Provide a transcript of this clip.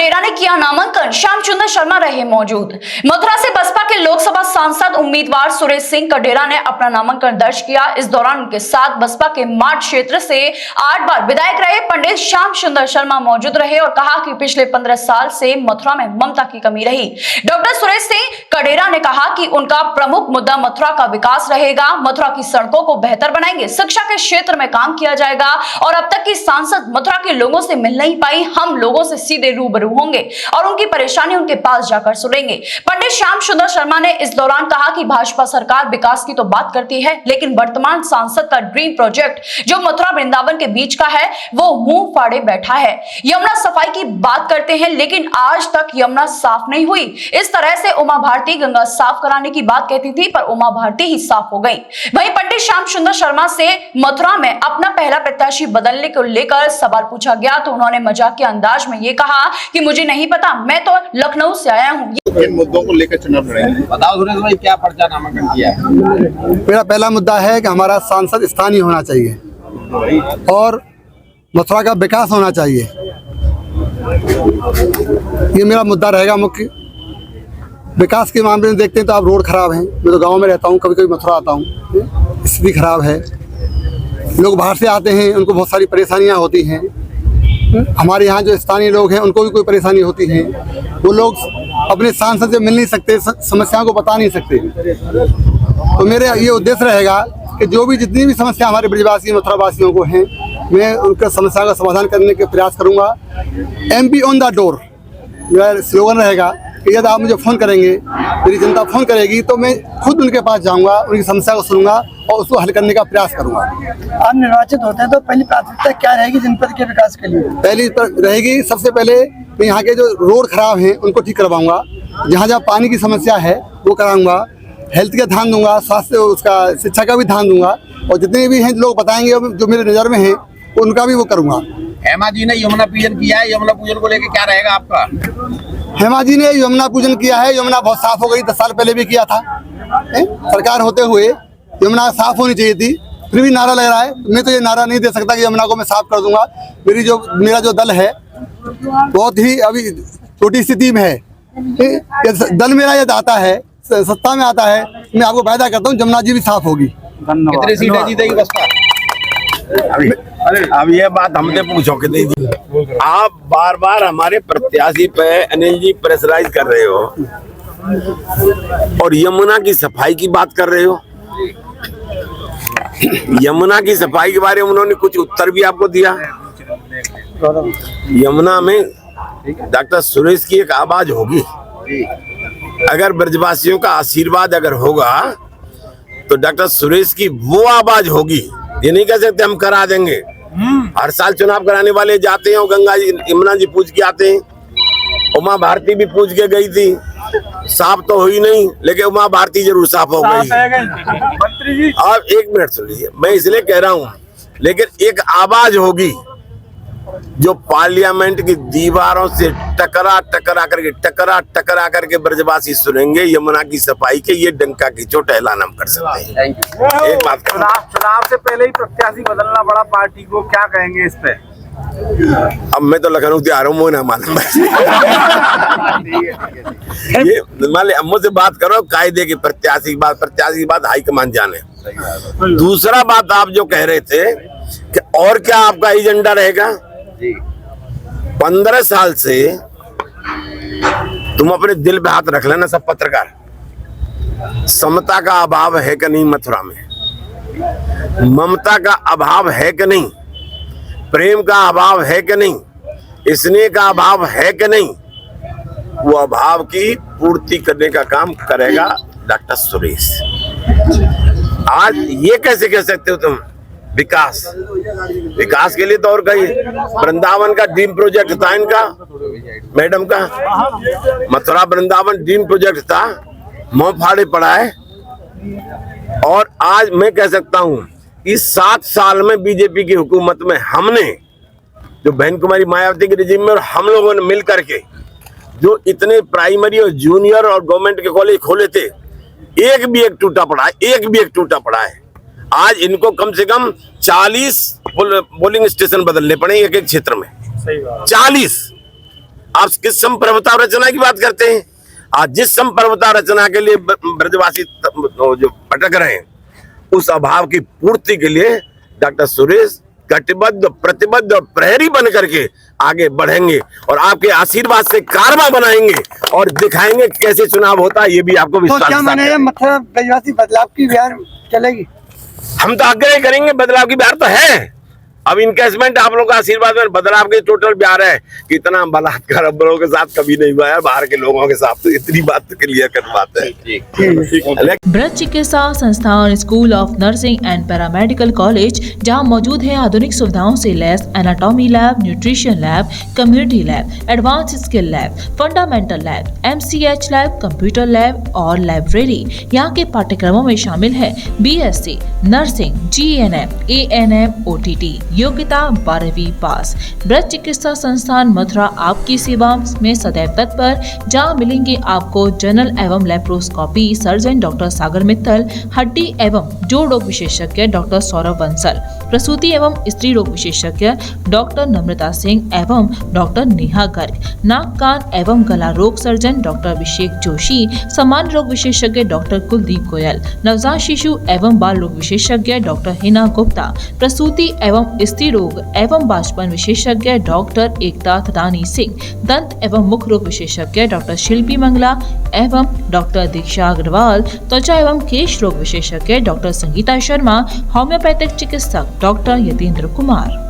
कडेरा ने किया नामांकन, श्याम सुंदर शर्मा रहे मौजूद। मथुरा से बसपा के लोकसभा सांसद उम्मीदवार सुरेश सिंह कडेरा ने अपना नामांकन दर्ज किया। इस दौरान उनके साथ बसपा के माठ क्षेत्र से 8 बार विधायक रहे पंडित श्याम सुंदर शर्मा मौजूद रहे और कहा कि पिछले 15 साल से मथुरा में ममता की कमी रही। डॉक्टर सुरेश सिंह कडेरा ने कहा कि उनका प्रमुख मुद्दा मथुरा का विकास रहेगा। मथुरा की सड़कों को बेहतर बनाएंगे, शिक्षा के क्षेत्र में काम किया जाएगा और अब तक की सांसद मथुरा के लोगों से मिल नहीं पाई, हम लोगों से सीधे रूबरू होंगे और उनकी परेशानी उनके पास जाकर सुनेंगे। पंडित श्याम सुंदर शर्मा ने इस दौरान कहा कि भाजपा सरकार विकास की तो बात करती है, लेकिन वर्तमान सांसद का ड्रीम प्रोजेक्ट जो मथुरा वृंदावन के बीच का है वो मुंह फाड़े बैठा है। यमुना सफाई की बात करते हैं लेकिन आज तक यमुना साफ नहीं हुई। इस तरह से उमा भारती गंगा साफ कराने की बात कहती थी पर उमा भारती ही साफ हो गई। वहीं पंडित श्याम सुंदर शर्मा से मथुरा में अपना पहला प्रत्याशी बदलने को लेकर सवाल पूछा गया तो उन्होंने मजाक के अंदाज में ये कहा कि मुझे नहीं पता, मैं तो लखनऊ से आया हूँ। किन मुद्दों को लेकर चुनाव लड़ेंगे? बताओ सुरेश भाई, क्या पर्चा नामांकन किया है? मेरा पहला मुद्दा है कि हमारा सांसद स्थानीय होना चाहिए और मथुरा का विकास होना चाहिए। ये मेरा मुद्दा रहेगा मुख्य। विकास के मामले में देखते हैं तो आप रोड खराब हैं। मैं तो गांव में रहता हूँ, कभी कभी मथुरा आता हूँ, स्थिति खराब है। लोग बाहर से आते हैं, उनको बहुत सारी परेशानियाँ होती हैं। हमारे यहाँ जो स्थानीय लोग हैं उनको भी कोई परेशानी होती है। वो लोग अपने सांसद से मिल नहीं सकते, समस्याओं को बता नहीं सकते। तो मेरे ये उद्देश्य रहेगा कि जो भी जितनी भी समस्या हमारे ब्रजवासी मथुरा वासियों को हैं, मैं उनका समस्या का समाधान करने के प्रयास करूँगा। MP ऑन द डोर मेरा स्लोगन रहेगा कि यदि आप मुझे फ़ोन करेंगे, मेरी जनता फ़ोन करेगी तो मैं खुद उनके पास जाऊंगा, उनकी समस्या को सुनूंगा और उसको हल करने का प्रयास करूंगा। आप निर्वाचित होते हैं तो पहली प्राथमिकता क्या रहेगी जनपद के विकास के लिए? पहली रहेगी, सबसे पहले मैं यहाँ के जो रोड खराब हैं उनको ठीक करवाऊंगा। जहाँ जहाँ पानी की समस्या है वो कराऊंगा। हेल्थ का ध्यान दूंगा, स्वास्थ्य उसका शिक्षा का भी ध्यान दूंगा और जितने भी हैं लोग बताएंगे जो मेरे नज़र में हैं उनका भी वो करूँगा। हेमा जी ने यमुना पूजन किया है, यमुना पूजन को लेकर क्या रहेगा आपका? हेमा जी ने यमुना पूजन किया है। यमुना बहुत साफ हो गई, 10 साल पहले भी किया था। सरकार होते हुए यमुना साफ होनी चाहिए थी, फिर भी नारा लग रहा है। मैं तो ये नारा नहीं दे सकता कि यमुना को मैं साफ कर दूंगा। मेरा जो दल है बहुत ही अभी छोटी स्थिति में है। दल मेरा यदि आता है, सत्ता में आता है, मैं आपको वायदा करता हूँ यमुना जी भी साफ होगी। कितनी सीटें जीतेगी बसपा? अब ये बात हमसे पूछो कि नहीं, आप बार बार हमारे प्रत्याशी पे अनिल जी प्रेशराइज कर रहे हो और यमुना की सफाई की बात कर रहे हो। यमुना की सफाई के बारे में उन्होंने कुछ उत्तर भी आपको दिया। यमुना में डॉक्टर सुरेश की एक आवाज होगी। अगर ब्रजवासियों का आशीर्वाद अगर होगा तो डॉक्टर सुरेश की वो आवाज होगी। ये नहीं कह सकते हम करा देंगे। हर साल चुनाव कराने वाले जाते हैं और गंगा जी यमुना जी पूछ के आते हैं। उमा भारती भी पूछ के गई थी, साफ तो हुई नहीं लेकिन उमा भारती जरूर साफ हो गई। अब 1 मिनट सुन लीजिए, मैं इसलिए कह रहा हूँ, लेकिन एक आवाज होगी जो पार्लियामेंट की दीवारों से टकरा टकरा करके ब्रजवासी सुनेंगे। यमुना की सफाई के ये डंका की चोट ऐलान हम कर सकते हैं। एक बात चुनाव से पहले ही प्रत्याशी बदलना पड़ा पार्टी को, क्या कहेंगे इस पे? अब मैं तो लखनऊ से आ रहा हूँ ना मालूम ये मुझसे बात करो कायदे की। प्रत्याशी की बात हाईकमान जाने। दूसरा बात आप जो कह रहे थे कि और क्या आपका एजेंडा रहेगा? 15 साल से तुम अपने दिल पे हाथ रख लेना सब पत्रकार। समता का अभाव है कि नहीं मथुरा में? ममता का अभाव है कि नहीं? प्रेम का अभाव है कि नहीं? स्नेह का अभाव है कि नहीं? वो अभाव की पूर्ति करने का काम करेगा डॉक्टर सुरेश। आज ये कैसे कह सकते हो तुम विकास के लिए? तो और कहीं वृंदावन का ड्रीम प्रोजेक्ट था इनका, मैडम का। मथुरा वृंदावन ड्रीम प्रोजेक्ट था, मुंह फाड़े पड़ा है। और आज मैं कह सकता हूं इस 7 साल में बीजेपी की हुकूमत में हमने जो बहन कुमारी मायावती के रिजीम में और हम लोगों ने मिल करके जो इतने प्राइमरी और जूनियर और गवर्नमेंट के कॉलेज खोले थे, एक भी टूटा पड़ा है। आज इनको कम से कम 40 पोलिंग स्टेशन बदलने पड़े एक क्षेत्र में। 40 आप किस संप्रभुता रचना की बात करते हैं? आज जिस संप्रभुता रचना के लिए ब्रजवासी जो भटक रहे हैं, उस अभाव की पूर्ति के लिए डॉक्टर सुरेश कटिबद्ध, प्रतिबद्ध और प्रहरी बन करके आगे बढ़ेंगे और आपके आशीर्वाद से कारवा बनाएंगे और दिखाएंगे कैसे चुनाव होता है। ये भी आपको तो विश्वास क्या माने दिलाते हैं। मथुरा ब्रजवासी बदलाव की बिहार चलेगी? हम तो आग्रह करेंगे, बदलाव की बिहार तो है। अब इनकेसमेंट आप लोगों का आशीर्वाद में बदलाव की टोटल बिहार है कि इतना बलात्कार अब लोगों के साथ कभी नहीं हुआ है, बाहर के लोगों के साथ। तो इतनी बात तो क्लियर कर बात है। ब्रज चिकित्सा संस्थान, school of nursing and paramedical college, जहां मौजूद है आधुनिक सुविधाओं से लैस anatomy lab, nutrition lab, community lab, advance skill lab, fundamental lab, MCH lab, computer lab और लाइब्रेरी। यहाँ के पाठ्यक्रमों में शामिल है BSc nursing, GNM, ANM, OTT, योग्यता 12वीं पास। ब्रज चिकित्सा संस्थान मथुरा आपकी सेवा में सदैव तत्पर, जहां मिलेंगे आपको जनरल एवं लेप्रोस्कोपी सर्जन डॉक्टर सागर मित्तल, हड्डी एवं जोड़ रोग विशेषज्ञ डॉक्टर सौरभ बंसल, प्रसूति एवं स्त्री रोग विशेषज्ञ डॉक्टर नम्रता सिंह एवं डॉक्टर नेहा गर्ग, नाक कान एवं गला रोग सर्जन डॉक्टर अभिषेक जोशी, सामान्य रोग विशेषज्ञ डॉक्टर कुलदीप गोयल, नवजात शिशु एवं बाल रोग विशेषज्ञ डॉक्टर हिना गुप्ता, प्रसूति एवं स्त्री रोग एवं बाष्पन विशेषज्ञ डॉक्टर एकता थदानी सिंह, दंत एवं मुख रोग विशेषज्ञ डॉक्टर शिल्पी मंगला एवं डॉक्टर दीक्षा अग्रवाल, त्वचा एवं केश रोग विशेषज्ञ डॉक्टर संगीता शर्मा, होम्योपैथिक चिकित्सक डॉक्टर यतीन्द्र कुमार।